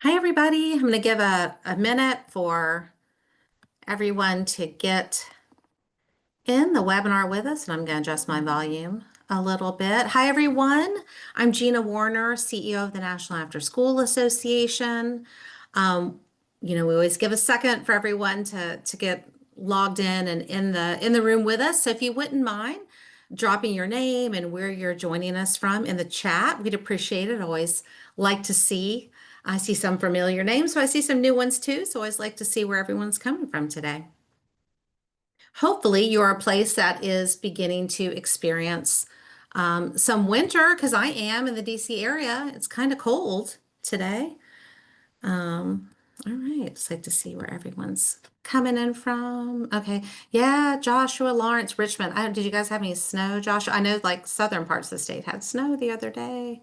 Hi, everybody. I'm going to give a minute for everyone to get in the webinar with us, and I'm going to adjust my volume a little bit. Hi, everyone. I'm Gina Warner, CEO of the National AfterSchool Association. Um, we always give a second for everyone to get logged in and in the room with us. So if you wouldn't mind dropping your name and where you're joining us from in the chat, we'd appreciate it. Always like to see. I see some familiar names, so I see some new ones too. So I always like to see where everyone's coming from today. Hopefully, you're a place that is beginning to experience some winter, because I am in the DC area. It's kind of cold today. All right, it's like to see where everyone's coming in from. Okay, yeah, Joshua, Lawrence, Richmond. Did you guys have any snow, Joshua? I know like southern parts of the state had snow the other day.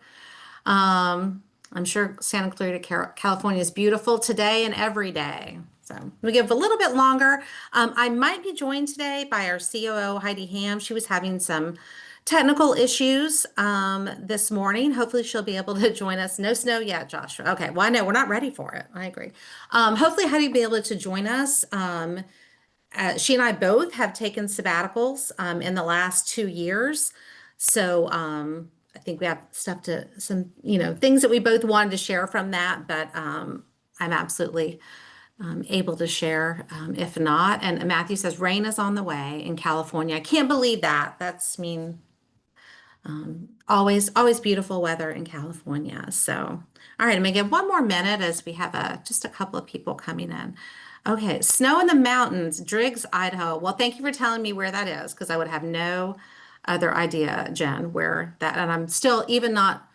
I'm sure Santa Clarita, California is beautiful today and every day. So we give a little bit longer. I might be joined today by our COO, Heidi Ham. She was having some technical issues this morning. Hopefully she'll be able to join us. No snow yet, Joshua. Okay, well, I know we're not ready for it. I agree. Hopefully Heidi will be able to join us. She and I both have taken sabbaticals in the last 2 years. So I think we have things that we both wanted to share from that, but I'm absolutely able to share if not. And Matthew says rain is on the way in California. I can't believe that. That's always beautiful weather in California. So, all right, I'm gonna give one more minute as we have just a couple of people coming in. Okay, snow in the mountains, Driggs, Idaho. Well, thank you for telling me where that is, because I would have no other idea, Jen, where that, and I'm still even not,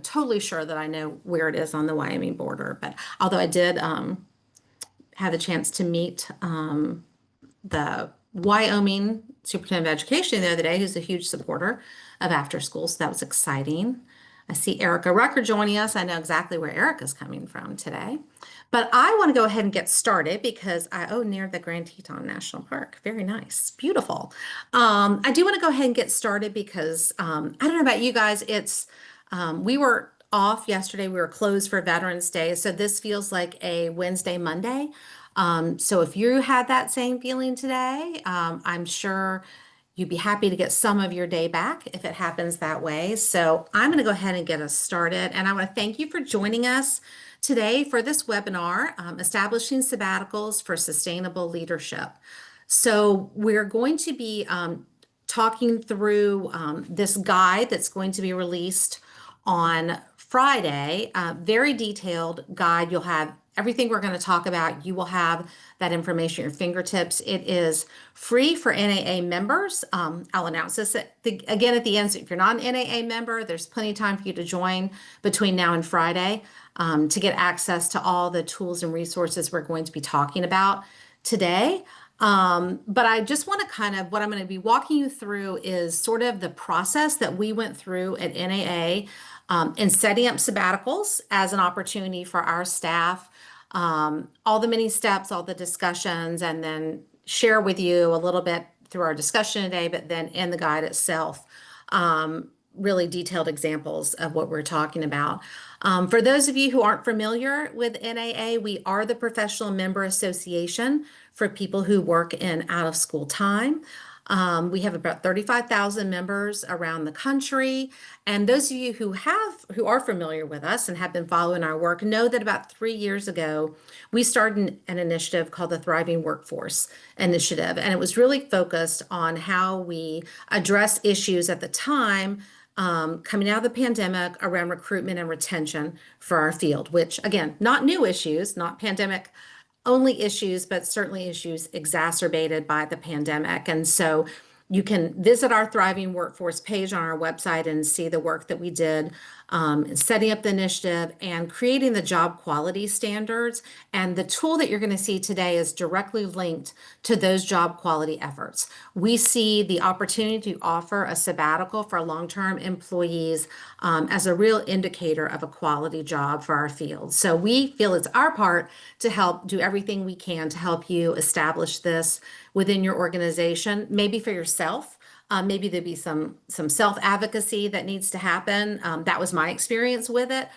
totally sure that I know where it is on the Wyoming border. But although I did have the chance to meet the Wyoming Superintendent of Education the other day, who's a huge supporter of after school. So that was exciting. I see Erica Rucker joining us. I know exactly where Erica's coming from today. But I want to go ahead and get started because near the Grand Teton National Park. Very nice. Beautiful. I do want to go ahead and get started because I don't know about you guys. We were off yesterday. We were closed for Veterans Day. So this feels like a Wednesday, Monday. So if you had that same feeling today, I'm sure you'd be happy to get some of your day back if it happens that way. So I'm going to go ahead and get us started. And I want to thank you for joining us today for this webinar, Establishing Sabbaticals for Sustainable Leadership. So we're going to be talking through this guide that's going to be released on Friday, very detailed guide. You'll have everything we're going to talk about. You will have that information at your fingertips. It is free for NAA members. I'll announce this again at the end. So if you're not an NAA member, there's plenty of time for you to join between now and Friday to get access to all the tools and resources we're going to be talking about today. But I just want to what I'm going to be walking you through is sort of the process that we went through at NAA in setting up sabbaticals as an opportunity for our staff, all the many steps, all the discussions, and then share with you a little bit through our discussion today, but then in the guide itself, really detailed examples of what we're talking about. For those of you who aren't familiar with NAA, we are the professional member association for people who work in out of school time. We have about 35,000 members around the country. And those of you who are familiar with us and have been following our work know that about 3 years ago, we started an initiative called the Thriving Workforce Initiative. And it was really focused on how we address issues at the time coming out of the pandemic around recruitment and retention for our field, which again, not new issues, not pandemic only issues, but certainly issues exacerbated by the pandemic. And so you can visit our Thriving Workforce page on our website and see the work that we did setting up the initiative and creating the job quality standards. And the tool that you're going to see today is directly linked to those job quality efforts. We see the opportunity to offer a sabbatical for long-term employees as a real indicator of a quality job for our field. So we feel it's our part to help do everything we can to help you establish this within your organization, maybe for yourself. Maybe there'd be some self-advocacy that needs to happen. That was my experience with it.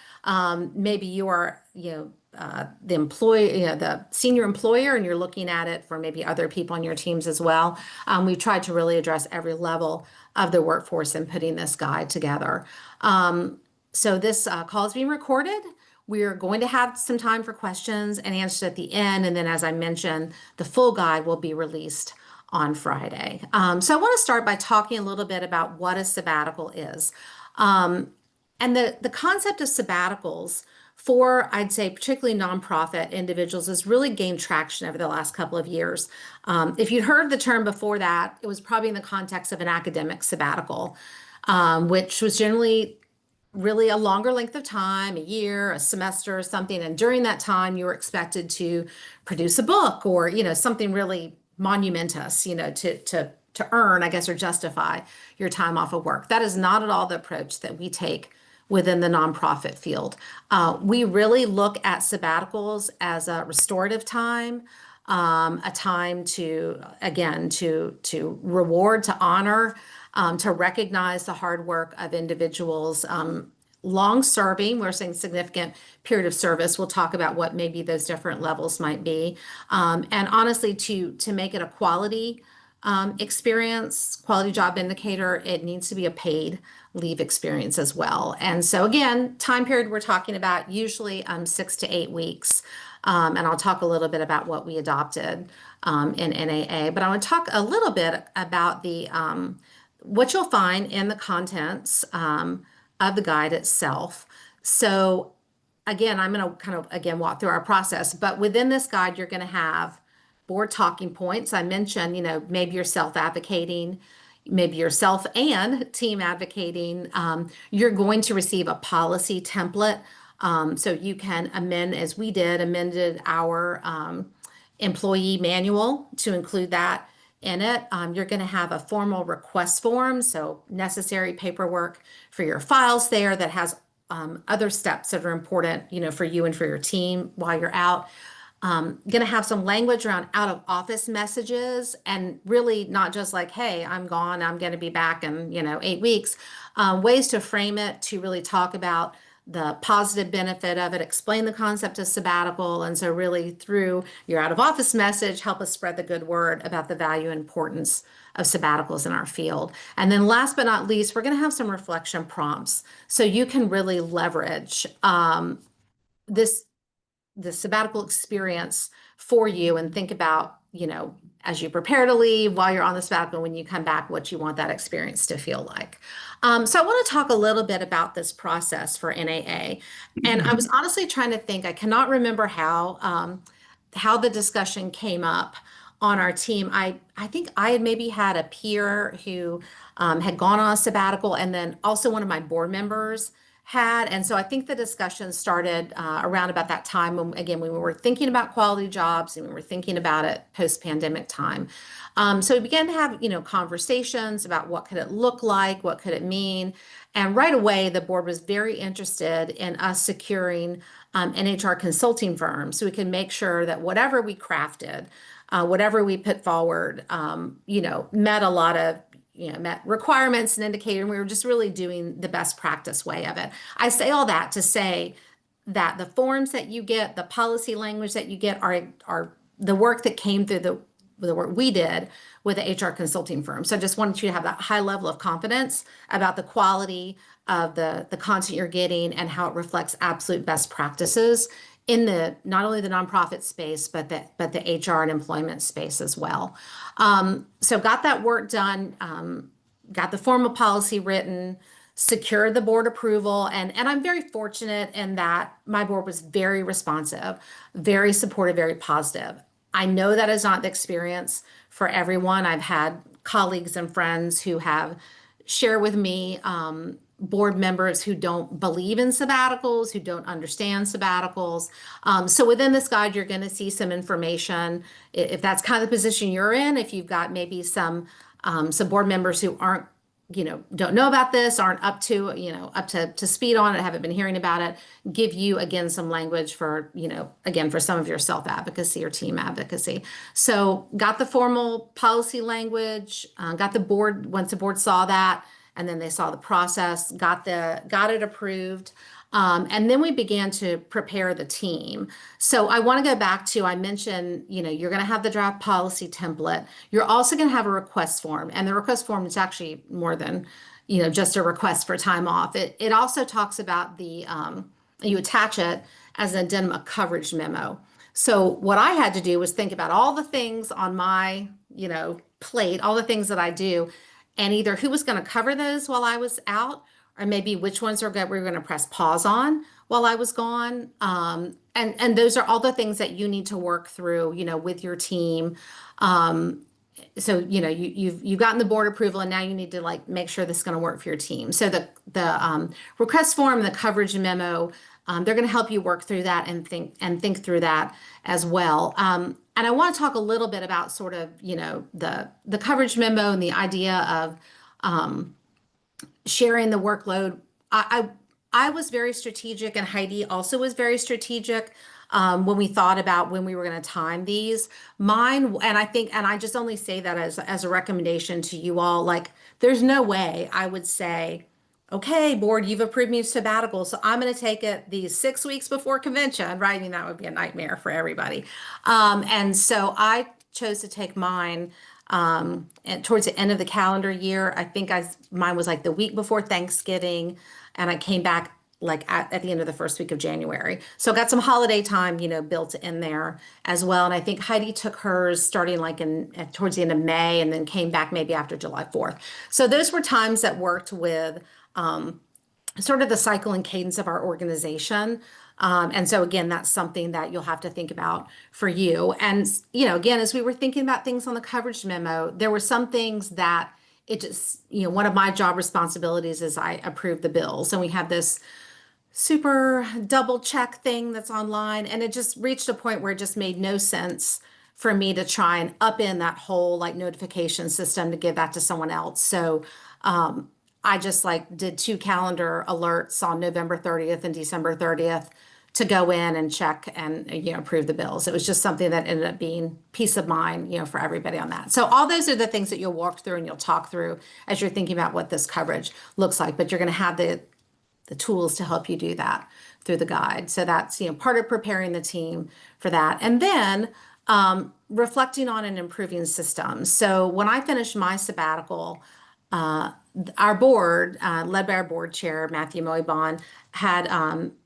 Maybe you are, the employee, the senior employer, and you're looking at it for maybe other people on your teams as well. We've tried to really address every level of the workforce in putting this guide together. So this call is being recorded. We're going to have some time for questions and answers at the end. And then, as I mentioned, the full guide will be released on Friday. So I want to start by talking a little bit about what a sabbatical is. And the concept of sabbaticals for, I'd say, particularly nonprofit individuals has really gained traction over the last couple of years. If you'd heard the term before that, it was probably in the context of an academic sabbatical, which was generally really a longer length of time, a year, a semester, or something. And during that time, you were expected to produce a book or, something really monumentous, to earn, I guess, or justify your time off of work. That is not at all the approach that we take within the nonprofit field. We really look at sabbaticals as a restorative time, a time to, again, to reward, to honor, to recognize the hard work of individuals, long serving, we're saying significant period of service. We'll talk about what maybe those different levels might be. And honestly, to make it a quality experience, quality job indicator, it needs to be a paid leave experience as well. And so again, time period we're talking about usually 6 to 8 weeks. And I'll talk a little bit about what we adopted in NAA, but I want to talk a little bit about the what you'll find in the contents of the guide itself. So again, I'm going to kind of, again, walk through our process, but within this guide, you're going to have board talking points. I mentioned, maybe you're self-advocating, maybe yourself and team advocating. You're going to receive a policy template. So you can amend, as we did, amended our employee manual to include that in it. You're going to have a formal request form, so necessary paperwork for your files there that has other steps that are important, for you and for your team while you're out. Going to have some language around out of office messages, and really not just like, hey, I'm gone, I'm going to be back in 8 weeks. Ways to frame it to really talk about the positive benefit of it, explain the concept of sabbatical, and so really through your out of office message, help us spread the good word about the value and importance of sabbaticals in our field. And then last but not least, we're going to have some reflection prompts so you can really leverage this the sabbatical experience for you and think about, as you prepare to leave, while you're on the sabbatical, when you come back, what you want that experience to feel like. So I want to talk a little bit about this process for NAA. And I was honestly trying to think, I cannot remember how the discussion came up on our team. I think I had maybe had a peer who had gone on a sabbatical, and then also one of my board members had. And so I think the discussion started around about that time when, again, we were thinking about quality jobs and we were thinking about it post-pandemic time. So we began to have, conversations about what could it look like, what could it mean. And right away, the board was very interested in us securing an HR consulting firm so we can make sure that whatever we crafted, whatever we put forward, met a lot of met requirements and indicated, and we were just really doing the best practice way of it. I say all that to say that the forms that you get, the policy language that you get are the work that came through the work we did with the HR consulting firm. So I just wanted you to have that high level of confidence about the quality of the content you're getting and how it reflects absolute best practices in the not only the nonprofit space, but the HR and employment space as well. So got that work done, got the formal policy written, secured the board approval, and I'm very fortunate in that my board was very responsive, very supportive, very positive. I know that is not the experience for everyone. I've had colleagues and friends who have shared with me board members who don't believe in sabbaticals, who don't understand sabbaticals. So within this guide, you're going to see some information. If that's kind of the position you're in, if you've got maybe some board members who aren't don't know about this, aren't up to, up to speed on it, haven't been hearing about it, give you again some language for, again, for some of your self-advocacy or team advocacy. So got the formal policy language, got the board, once the board saw that, and then they saw the process, got it approved. And then we began to prepare the team. So I want to go back to, I mentioned, you're going to have the draft policy template. You're also going to have a request form, and the request form is actually more than, just a request for time off. It also talks about you attach it as an addendum, a coverage memo. So what I had to do was think about all the things on my, plate, all the things that I do, and either who was going to cover those while I was out, or maybe which ones we were going to press pause on while I was gone. And those are all the things that you need to work through, with your team. So you've gotten the board approval, and now you need to like make sure this is going to work for your team. So the request form, the coverage memo, they're going to help you work through that and think through that as well. And I want to talk a little bit about sort of the coverage memo and the idea of sharing the workload. I was very strategic, and Heidi also was very strategic when we thought about when we were going to time these. Mine, and I just only say that as a recommendation to you all. Like, there's no way I would say, okay, board, you've approved me sabbatical, so I'm going to take it these 6 weeks before convention, right? I mean, that would be a nightmare for everybody. And so I chose to take mine and towards the end of the calendar year. I think mine was like the week before Thanksgiving, and I came back like at the end of the first week of January. So got some holiday time, built in there as well. And I think Heidi took hers starting like towards the end of May, and then came back maybe after July 4th. So those were times that worked with sort of the cycle and cadence of our organization. And so again, that's something that you'll have to think about for you. And, again, as we were thinking about things on the coverage memo, there were some things that it just, one of my job responsibilities is I approve the bills. And we have this super double check thing that's online. And it just reached a point where it just made no sense for me to try and upend that whole like notification system to give that to someone else. So, I just like did 2 calendar alerts on November 30th and December 30th to go in and check and approve the bills. It was just something that ended up being peace of mind, for everybody on that. So all those are the things that you'll walk through and you'll talk through as you're thinking about what this coverage looks like. But you're going to have the tools to help you do that through the guide. So that's part of preparing the team for that. And then reflecting on and improving systems. So when I finished my sabbatical, our board, led by our board chair, Matthew Moibon, had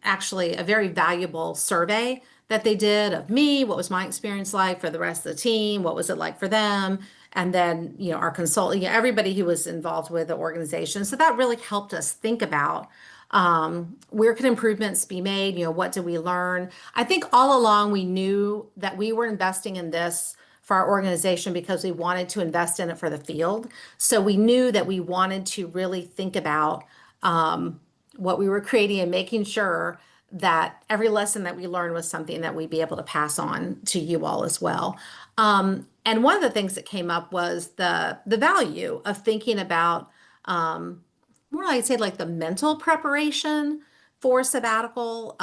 actually a very valuable survey that they did of me. What was my experience like for the rest of the team? What was it like for them? And then, our consultant, everybody who was involved with the organization. So that really helped us think about where could improvements be made? What did we learn? I think all along we knew that we were investing in this for our organization because we wanted to invest in it for the field. So we knew that we wanted to really think about what we were creating and making sure that every lesson that we learned was something that we'd be able to pass on to you all as well. And one of the things that came up was the value of thinking about more, I'd say, like the mental preparation for sabbatical,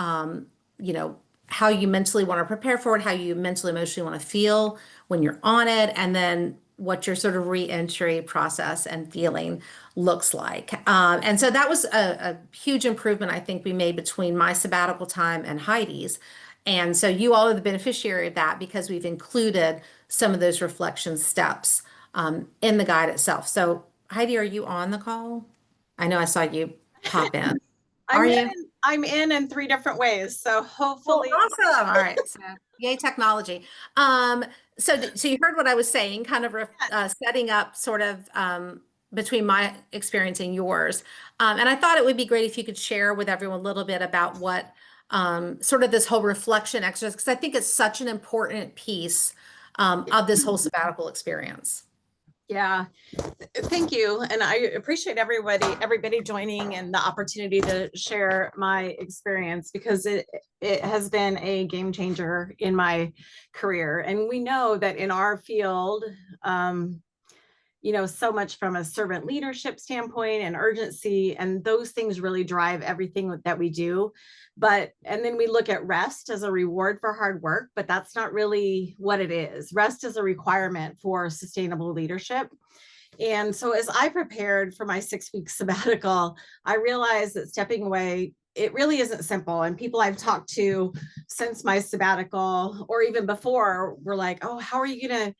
how you mentally want to prepare for it, how you mentally, emotionally want to feel when you're on it, and then what your sort of re-entry process and feeling looks like. And so that was a huge improvement I think we made between my sabbatical time and Heidi's. And so you all are the beneficiary of that because we've included some of those reflection steps in the guide itself. So Heidi, are you on the call? I know I saw you pop in. Are you? I'm in 3 different ways, so hopefully. Oh, awesome. All right. So, yay, technology. So you heard what I was saying, kind of setting up sort of between my experience and yours. And I thought it would be great if you could share with everyone a little bit about what sort of this whole reflection exercise, because I think it's such an important piece of this whole sabbatical experience. Yeah, thank you. And I appreciate everybody joining and the opportunity to share my experience because it has been a game changer in my career. And we know that in our field, so much from a servant leadership standpoint and urgency, and those things really drive everything that we do. And then we look at rest as a reward for hard work, but that's not really what it is. Rest is a requirement for sustainable leadership. And so as I prepared for my 6-week sabbatical, I realized that stepping away, it really isn't simple. And people I've talked to since my sabbatical or even before were like, oh, what are you going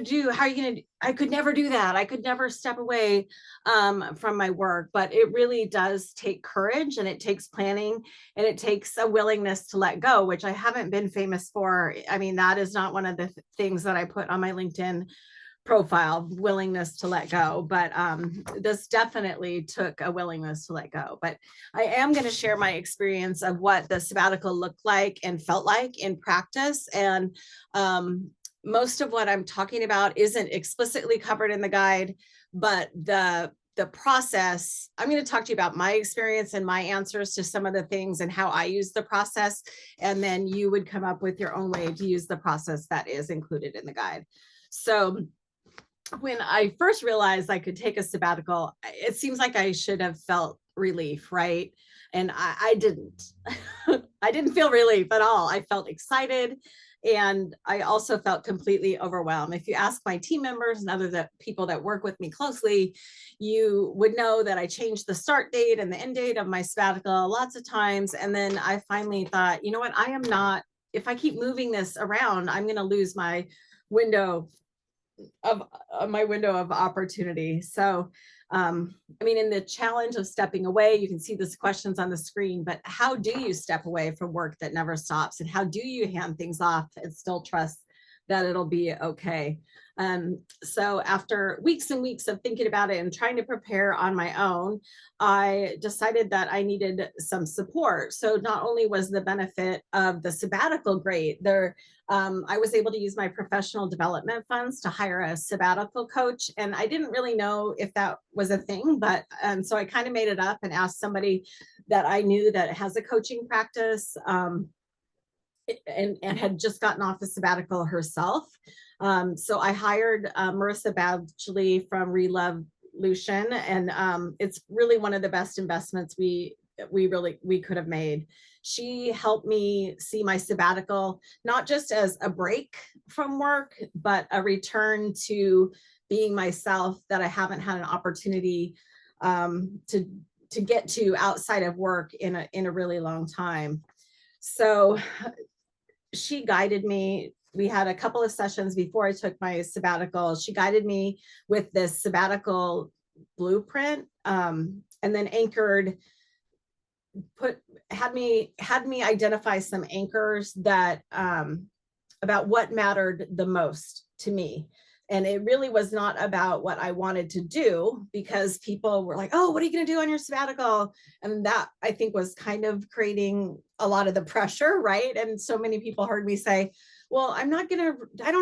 to do? How are you going to, I could never do that. I could never step away from my work. But it really does take courage, and it takes planning, and it takes a willingness to let go, which I haven't been famous for. I mean, that is not one of the things that I put on my LinkedIn profile, willingness to let go. But this definitely took a willingness to let go. But I am going to share my experience of what the sabbatical looked like and felt like in practice. And most of what I'm talking about isn't explicitly covered in the guide, but the process, I'm going to talk to you about my experience and my answers to some of the things and how I use the process. And then you would come up with your own way to use the process that is included in the guide. So when I first realized I could take a sabbatical, it seems like I should have felt relief, right? And I didn't. I didn't feel relief at all. I felt excited. And I also felt completely overwhelmed. If you ask my team members and other people that work with me closely, you would know that I changed the start date and the end date of my sabbatical lots of times. And then I finally thought, you know what, if I keep moving this around, I'm going to lose my window of opportunity. So I mean, in the challenge of stepping away, you can see these questions on the screen, but how do you step away from work that never stops? And how do you hand things off and still trust that it'll be okay? So after weeks and weeks of thinking about it and trying to prepare on my own, I decided that I needed some support. So not only was the benefit of the sabbatical great, I was able to use my professional development funds to hire a sabbatical coach. And I didn't really know if that was a thing, but so I kind of made it up and asked somebody that I knew that has a coaching practice and had just gotten off the sabbatical herself. So I hired Marissa Badgley from Revolution, and it's really one of the best investments we could have made. She helped me see my sabbatical not just as a break from work, but a return to being myself that I haven't had an opportunity to get to outside of work in a really long time. So she guided me. We had a couple of sessions before I took my sabbatical. She guided me with this sabbatical blueprint, and then had me identify some anchors that about what mattered the most to me. And it really was not about what I wanted to do, because people were like, oh, what are you going to do on your sabbatical? And that, I think, was kind of creating a lot of the pressure, right? And so many people heard me say, well, I don't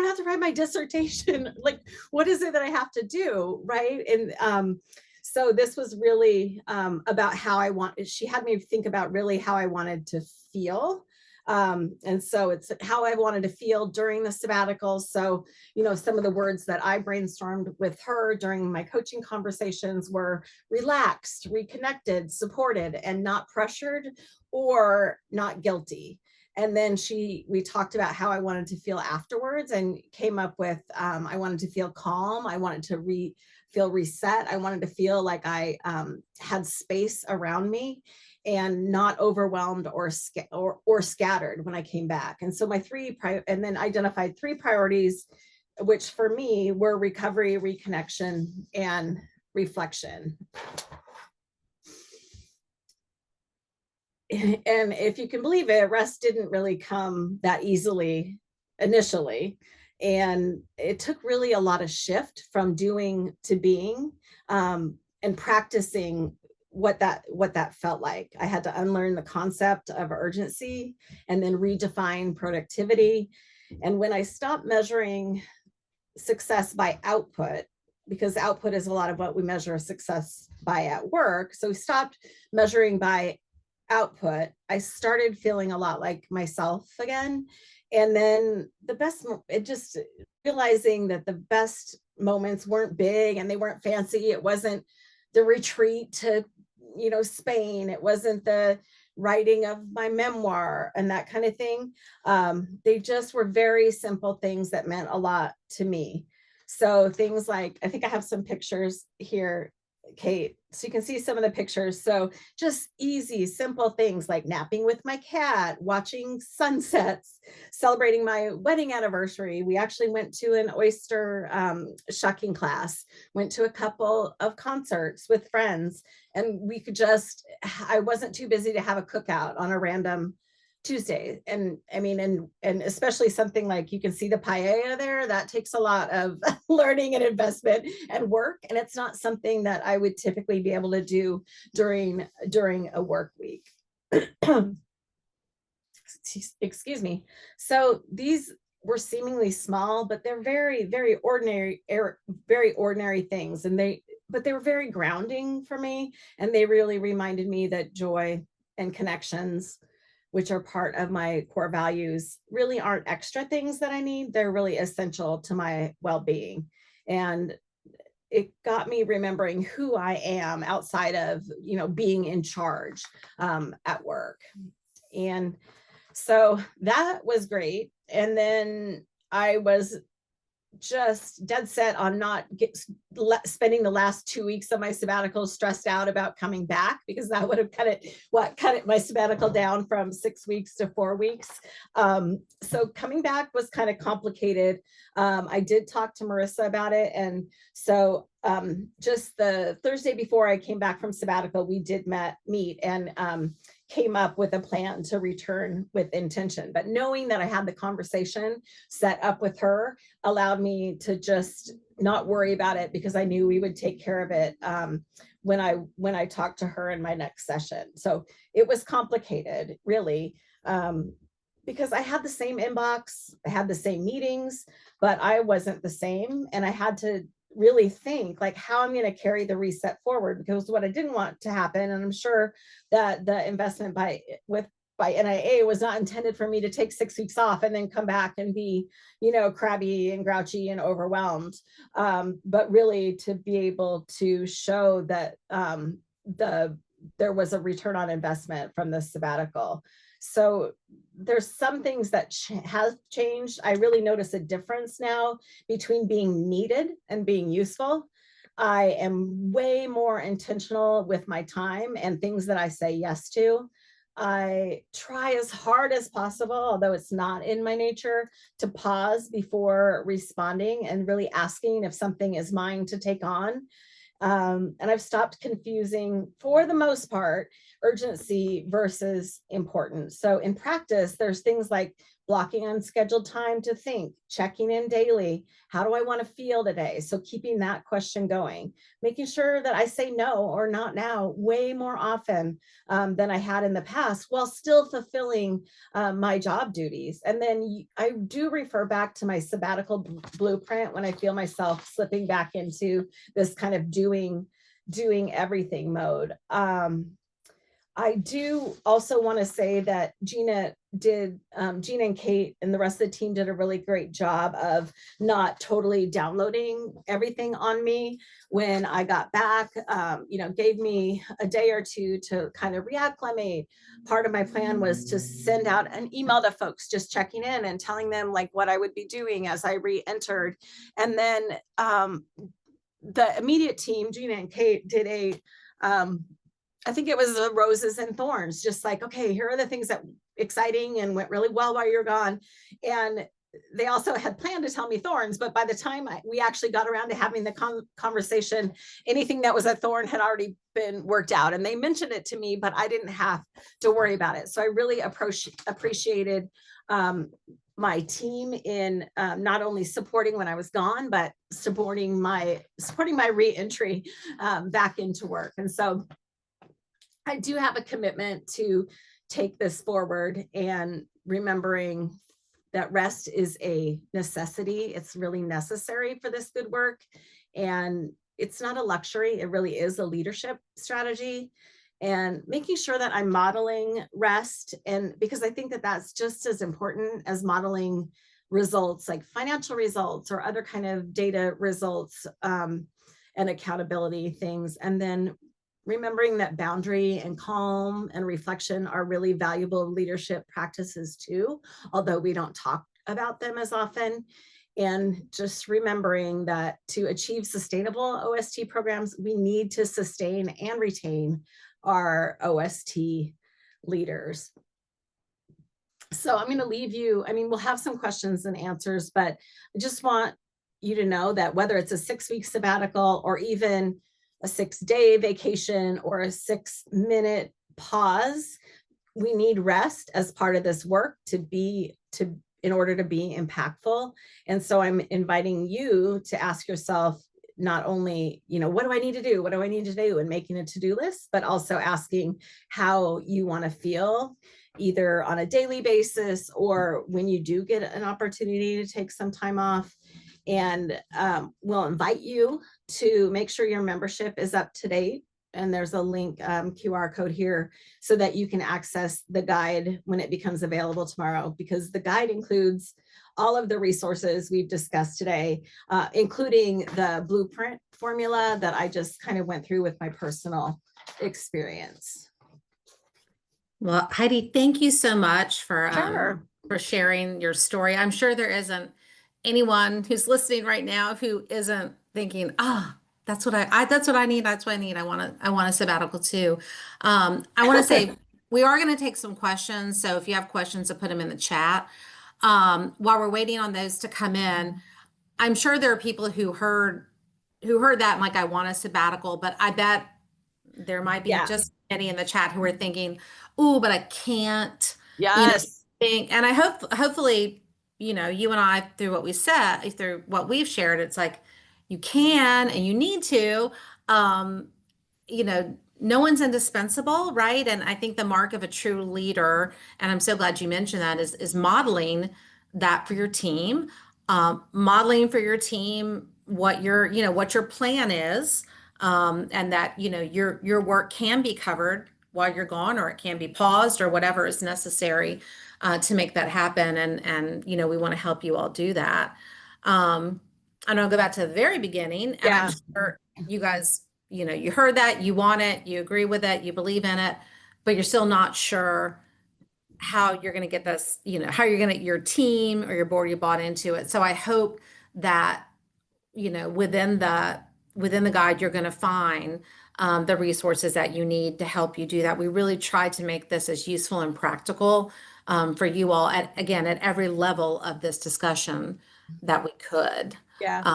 have to write my dissertation. Like, what is it that I have to do, right? And so this was really about she had me think about really how I wanted to feel. And so it's how I wanted to feel during the sabbatical. So, some of the words that I brainstormed with her during my coaching conversations were relaxed, reconnected, supported, and not pressured or not guilty. And then we talked about how I wanted to feel afterwards, and came up with, I wanted to feel calm. I wanted to feel reset. I wanted to feel like I had space around me and not overwhelmed or scattered when I came back. And so and then identified 3 priorities, which for me were recovery, reconnection, and reflection. And if you can believe it, rest didn't really come that easily initially. And it took really a lot of shift from doing to being, and practicing what that felt like. I had to unlearn the concept of urgency and then redefine productivity. And when I stopped measuring success by output, because output is a lot of what we measure success by at work. So we stopped measuring by output, I started feeling a lot like myself again. And then it just realizing that the best moments weren't big and they weren't fancy. It wasn't the retreat to, Spain. It wasn't the writing of my memoir and that kind of thing. They just were very simple things that meant a lot to me. So things like, I think I have some pictures here, Kate, so you can see some of the pictures. So just easy, simple things like napping with my cat, watching sunsets, celebrating my wedding anniversary. We actually went to an oyster shucking class, went to a couple of concerts with friends, and I wasn't too busy to have a cookout on a random Tuesday. And I mean, and especially something like, you can see the paella there, that takes a lot of learning and investment and work. And it's not something that I would typically be able to do during a work week. Excuse me. So these were seemingly small, but they're very, very ordinary things. But they were very grounding for me. And they really reminded me that joy and connections, which are part of my core values, really aren't extra things that I need. They're really essential to my well-being. And it got me remembering who I am outside of, being in charge at work. And so that was great. And then I was just dead set on not spending the last 2 weeks of my sabbatical stressed out about coming back, because that would have cut my sabbatical down from 6 weeks to 4 weeks. So coming back was kind of complicated. I did talk to Marissa about it. And so just the Thursday before I came back from sabbatical, we did meet and came up with a plan to return with intention. But knowing that I had the conversation set up with her allowed me to just not worry about it, because I knew we would take care of it when I talked to her in my next session. So it was complicated, really, because I had the same inbox, I had the same meetings, but I wasn't the same. And I had to really think like how I'm going to carry the reset forward, because what I didn't want to happen, and I'm sure that the investment by NIA was not intended for me to take 6 weeks off and then come back and be, crabby and grouchy and overwhelmed, but really to be able to show that there was a return on investment from the sabbatical. So there's some things that have changed. I really notice a difference now between being needed and being useful. I am way more intentional with my time and things that I say yes to. I try as hard as possible, although it's not in my nature, to pause before responding and really asking if something is mine to take on. And I've stopped confusing, for the most part, urgency versus importance. So in practice, there's things like blocking unscheduled time to think, checking in daily. How do I want to feel today? So keeping that question going, making sure that I say no or not now way more often than I had in the past, while still fulfilling my job duties. And then I do refer back to my sabbatical blueprint when I feel myself slipping back into this kind of doing everything mode. I do also want to say that Gina and Kate and the rest of the team did a really great job of not totally downloading everything on me when I got back, gave me a day or two to kind of reacclimate. Part of my plan was to send out an email to folks just checking in and telling them like what I would be doing as I re-entered. And then the immediate team, Gina and Kate, did I think it was the roses and thorns, just like, okay, here are the things that exciting and went really well while you're gone. And they also had planned to tell me thorns, but by the time we actually got around to having the conversation, anything that was a thorn had already been worked out. And they mentioned it to me, but I didn't have to worry about it. So I really appreciated my team in not only supporting when I was gone, but supporting my re-entry back into work. And so I do have a commitment to take this forward, and remembering that rest is a necessity. It's really necessary for this good work. And it's not a luxury. It really is a leadership strategy. and making sure that I'm modeling rest. And because I think that that's just as important as modeling results, like financial results or other kind of data results, and accountability things. And then remembering that boundary and calm and reflection are really valuable leadership practices too, although we don't talk about them as often. And just remembering that to achieve sustainable OST programs, we need to sustain and retain our OST leaders. So I'm going to leave you, I mean, we'll have some questions and answers, but I just want you to know that whether it's a 6-week sabbatical or even a 6-day vacation or a 6-minute pause, we need rest as part of this work in order to be impactful. And so I'm inviting you to ask yourself, not only, what do I need to do? What do I need to do? And making a to-do list, but also asking how you want to feel, either on a daily basis or when you do get an opportunity to take some time off. And we'll invite you to make sure your membership is up to date. And there's a link, QR code here, so that you can access the guide when it becomes available tomorrow, because the guide includes all of the resources we've discussed today, including the blueprint formula that I just kind of went through with my personal experience. Well, Heidi, thank you so much Sure. for sharing your story. I'm sure there isn't anyone who's listening right now who isn't thinking, that's what that's what I need. That's what I need. I want a sabbatical too. I want to say we are going to take some questions. So if you have questions, to put them in the chat. While we're waiting on those to come in, I'm sure there are people who heard that and like, I want a sabbatical, but I bet there might be just many in the chat who are thinking, "Oh, but I can't." Yes. And I hopefully, you and I, through what we said, through what we've shared, it's like you can and you need to. No one's indispensable, right? And I think the mark of a true leader, and I'm so glad you mentioned that, is modeling that for your team, modeling for your team what your plan is, and that your work can be covered while you're gone, or it can be paused, or whatever is necessary to make that happen. And we want to help you all do that. And I'll go back to the very beginning, and I'm sure you guys, you heard that, you want it, you agree with it, you believe in it, but you're still not sure how you're going to get this, how you're going to, your team or your board, you bought into it. So I hope that, within the guide, you're going to find the resources that you need to help you do that. We really tried to make this as useful and practical for you all at every level of this discussion that we could. Yeah.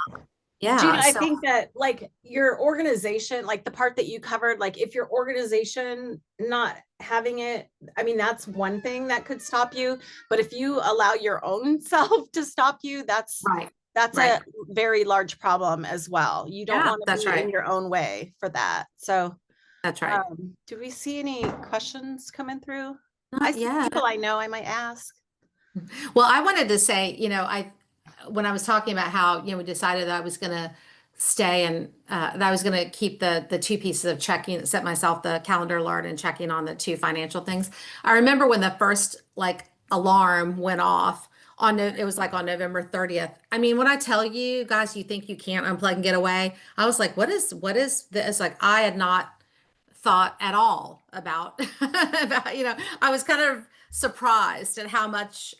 Yeah. Gina, I think that like your organization, like the part that you covered, like if your organization not having it, I mean, that's one thing that could stop you. But if you allow your own self to stop you, that's right. a very large problem as well. You don't want to be in your own way for that. So that's right. Do we see any questions coming through? Not yet. People I know I might ask. Well, I wanted to say, when I was talking about how, we decided that I was going to stay and that I was going to keep the two pieces of checking, set myself the calendar alert and checking on the two financial things. I remember when the first alarm went off it was on November 30th. I mean, when I tell you guys, you think you can't unplug and get away, I was like, what is this? Like, I had not thought at all about, I was kind of surprised at how much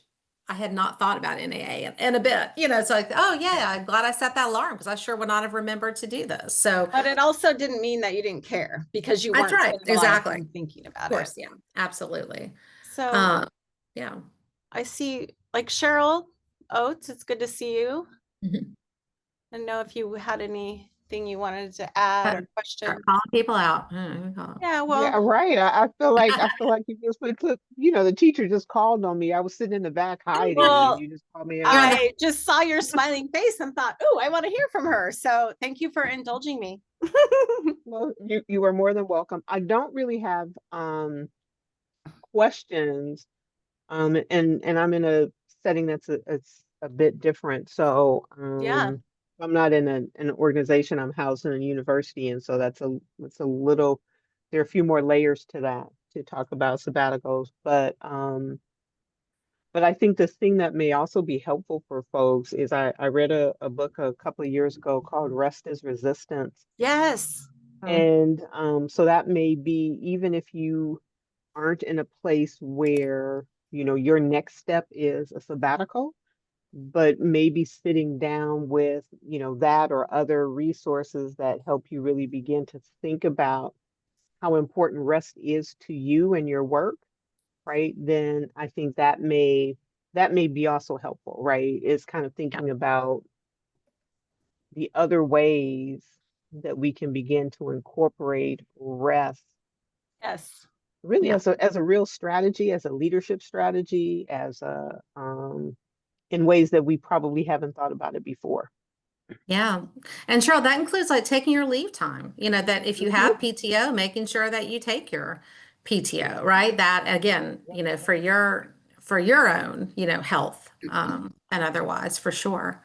I had not thought about NAA in a bit, it's like, oh yeah, I'm glad I set that alarm because I sure would not have remembered to do this. So, but it also didn't mean that you didn't care because you weren't exactly thinking about it. Of course, it. yeah, absolutely. So, yeah, I see Cheryl Oates. It's good to see you. Mm-hmm. I don't know if you had anything you wanted to add or question. Calling people out. Yeah, well, yeah, right. I feel like you just took, the teacher just called on me. I was sitting in the back hiding, well, and you just called me out. I just saw your smiling face and thought, oh, I want to hear from her. So thank you for indulging me. Well, you are more than welcome. I don't really have questions, and I'm in a setting that's a bit different. So Yeah. I'm not in an organization. I'm housed in a university, and so that's a little there are a few more layers to that to talk about sabbaticals, but I think the thing that may also be helpful for folks is I read a book a couple of years ago called Rest is Resistance. Yes. And so that may be, even if you aren't in a place where, you know, your next step is a sabbatical, but maybe sitting down with, you know, that or other resources that help you really begin to think about how important rest is to you and your work, right? Then I think that may be also helpful, right? Is kind of thinking about the other ways that we can begin to incorporate rest Yes. really Yeah. as a real strategy, as a leadership strategy, as a in ways that we probably haven't thought about it before. Yeah. And Cheryl, that includes like taking your leave time, you know, that if you Mhm. have PTO, making sure that you take your PTO, right? That again, you know, for your own, you know, health, and otherwise for sure.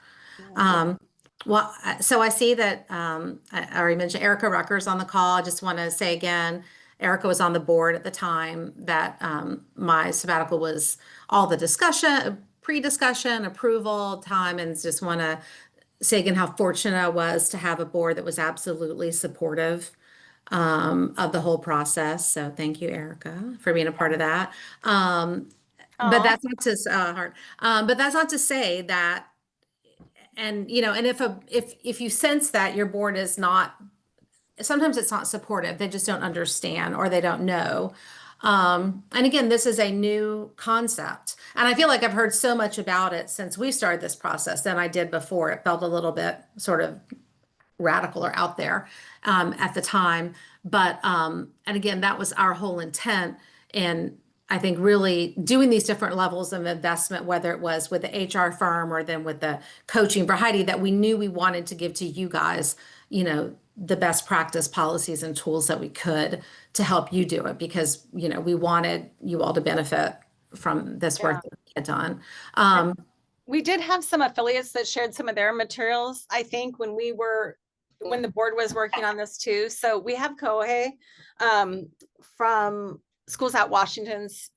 Um, so I see that I already mentioned Erica Rucker's on the call. I just want to say again, Erica was on the board at the time that my sabbatical was all the discussion, pre-discussion, approval time, and just want to say again how fortunate I was to have a board that was absolutely supportive of the whole process. So thank you, Erica, for being a part of that. But Oh, that's not to hard. But that's not to say that, and you know, and if you sense that your board is not, sometimes it's not supportive, they just don't understand or they don't know. And again, this is a new concept, and I feel like I've heard so much about it since we started this process than I did before. It felt a little bit sort of radical or out there at the time. But and again, that was our whole intent. And I think really doing these different levels of investment, whether it was with the HR firm or then with the coaching for Heidi, that we knew we wanted to give to you guys, you know, the best practice policies and tools that we could to help you do it because, you know, we wanted you all to benefit from this yeah. work that we had done. And Um, we did have some affiliates that shared some of their materials, I think, when the board was working on this too. So we have Kohei from Schools at Washington's.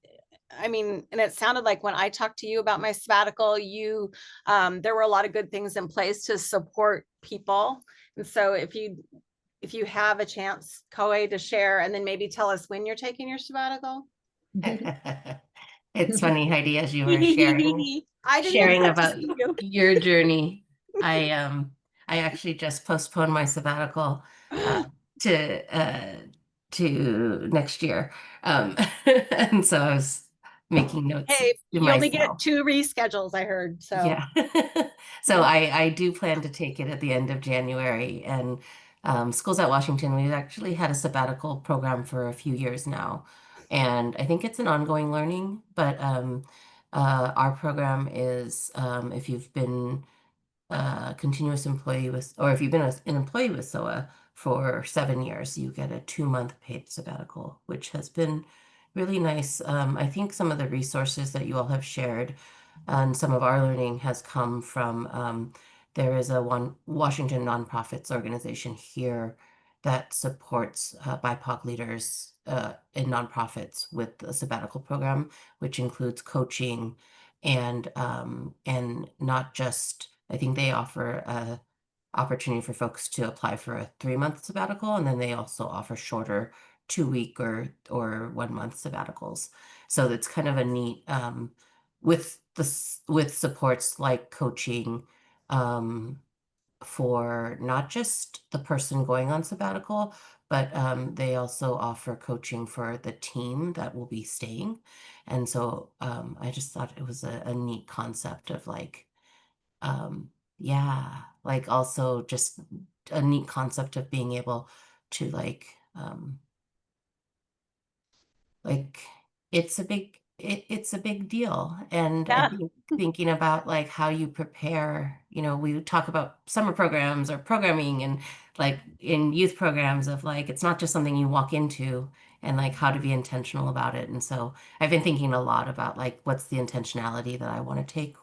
I mean, and it sounded like when I talked to you about my sabbatical, there were a lot of good things in place to support people. And so if you have a chance, Kohei, to share, and then maybe tell us when you're taking your sabbatical. It's funny, Heidi, as you were sharing I didn't sharing expect to about see you. your journey. I actually just postponed my sabbatical to to next year. And so I was making notes Hey, to you only get myself. 2 reschedules, I heard. So Yeah. So I do plan to take it at the end of January. And Schools at Washington, we've actually had a sabbatical program for a few years now. And I think it's an ongoing learning, but our program is if you've been a continuous employee with, or if you've been an employee with SOA for 7 years, you get a 2-month paid sabbatical, which has been really nice. I think some of the resources that you all have shared and some of our learning has come from there is a Washington nonprofits organization here that supports BIPOC leaders in nonprofits with the sabbatical program, which includes coaching and not just, I think they offer a opportunity for folks to apply for a 3-month sabbatical, and then they also offer shorter 2-week or 1-month sabbaticals. So it's kind of a neat with supports like coaching for not just the person going on sabbatical, but they also offer coaching for the team that will be staying. And so I just thought it was a neat concept of like, yeah, like also just a neat concept of being able to like it's a big deal. And I yeah, think thinking about like how you prepare, we talk about summer programs or programming and like in youth programs of like it's not just something you walk into and like how to be intentional about it. And so I've been thinking a lot about like what's the intentionality that I want to take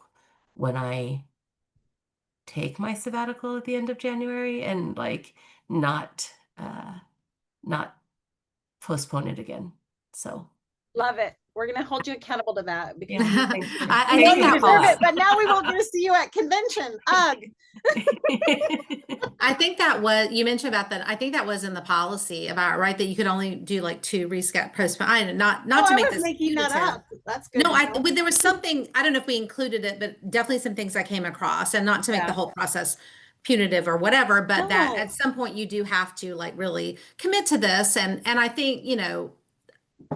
when I take my sabbatical at the end of January and like not not postpone it again. So Love it. We're going to hold you accountable to that because yeah, thank you. I we know think you that deserve was. it, but now we won't get to see you at convention. Ugh. I think that was, you mentioned about that. I think that was in the policy about, right, that you could only do like 2 postpone. Not Oh, to I make was this making that punitive. up. That's good. No, to know. there was something, I don't know if we included it, but definitely some things I came across, and not to make the Yeah. whole process punitive or whatever, but that No. at some point you do have to like really commit to this. And I think,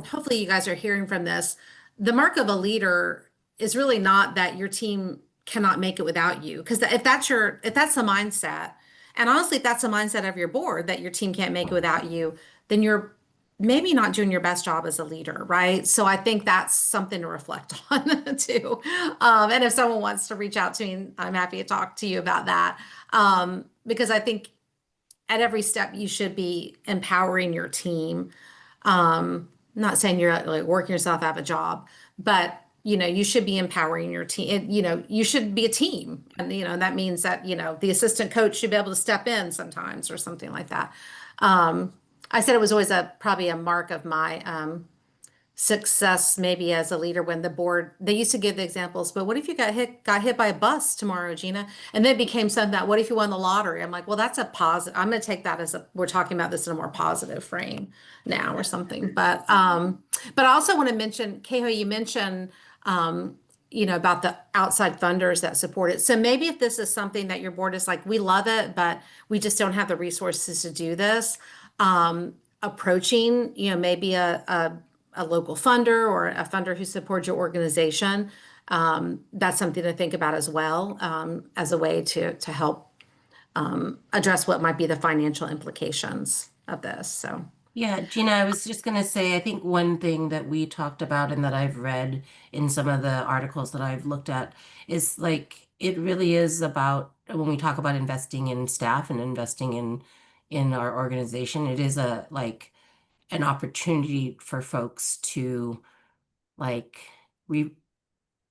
hopefully you guys are hearing from this. The mark of a leader is really not that your team cannot make it without you. Because if that's the mindset, and honestly, if that's the mindset of your board that your team can't make it without you, then you're maybe not doing your best job as a leader, right? So I think that's something to reflect on too. And if someone wants to reach out to me, I'm happy to talk to you about that. Because I think at every step you should be empowering your team. Not saying you're like working yourself out of a job, but you should be empowering your team. You should be a team, and that means that the assistant coach should be able to step in sometimes or something like that. I said it was always probably a mark of my success maybe as a leader when the board, they used to give the examples, but what if you got hit by a bus tomorrow, Gina? And then it became something that, what if you won the lottery? I'm like, well, that's a positive. I'm going to take that as we're talking about this in a more positive frame now or something. But I also want to mention, Keho, you mentioned about the outside funders that support it. So maybe if this is something that your board is like, we love it, but we just don't have the resources to do this, approaching, maybe a local funder or a funder who supports your organization. That's something to think about as well, as a way to help address what might be the financial implications of this. So Yeah, Gina, I was just going to say, I think one thing that we talked about and that I've read in some of the articles that I've looked at is like it really is about when we talk about investing in staff and investing in our organization, it is an opportunity for folks to like re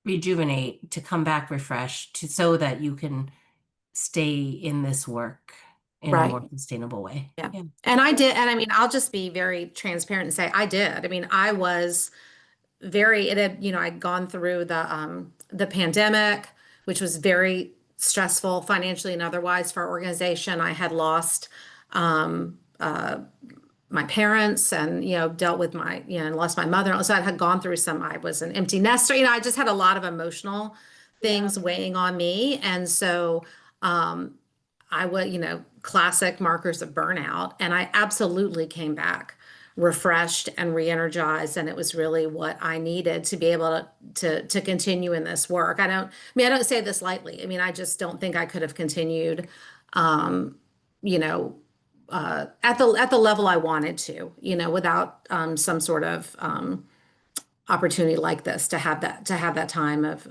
rejuvenate, to come back refreshed, so that you can stay in this work in a right. more sustainable way. Yeah. And I did, and I mean, I'll just be very transparent and say I did. I mean, I was it had, I'd gone through the pandemic, which was very stressful financially and otherwise for our organization. I had lost my parents and, dealt with and lost my mother. So I had gone through I was an empty nester. I just had a lot of emotional things weighing on me. And so I would, classic markers of burnout. And I absolutely came back refreshed and re-energized. And it was really what I needed to be able to continue in this work. I don't say this lightly. I mean, I just don't think I could have continued, at the level I wanted to, without some sort of opportunity like this to have that time of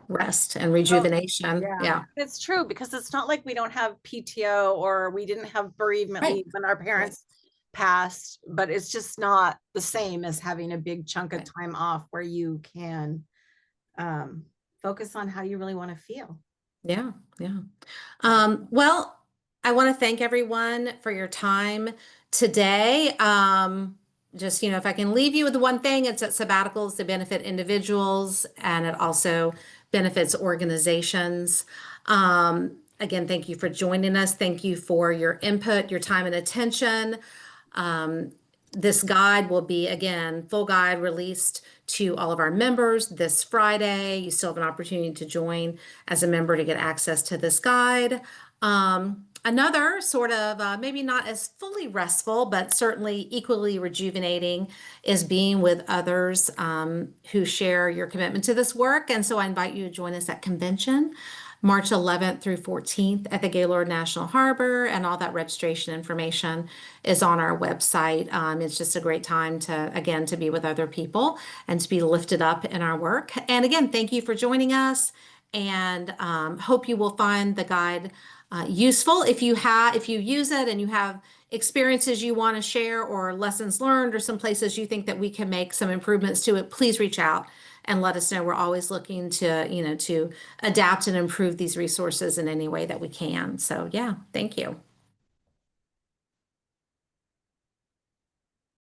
rest and rejuvenation. Yeah. It's true because it's not like we don't have PTO or we didn't have bereavement Right. leave when our parents passed, but it's just not the same as having a big chunk of time off where you can focus on how you really want to feel. Yeah. Yeah. Well, I want to thank everyone for your time today. Just, if I can leave you with one thing, it's that sabbaticals, they benefit individuals and it also benefits organizations. Again, thank you for joining us. Thank you for your input, your time and attention. This guide will be, again, full guide released to all of our members this Friday. You still have an opportunity to join as a member to get access to this guide. Another sort of maybe not as fully restful, but certainly equally rejuvenating is being with others who share your commitment to this work. And so I invite you to join us at convention, March 11th through 14th at the Gaylord National Harbor, and all that registration information is on our website. It's just a great time to be with other people and to be lifted up in our work. And again, thank you for joining us, and hope you will find the guide useful. If you use it and you have experiences you want to share or lessons learned or some places you think that we can make some improvements to it, please reach out and let us know. We're always looking to adapt and improve these resources in any way that we can. So yeah, thank you.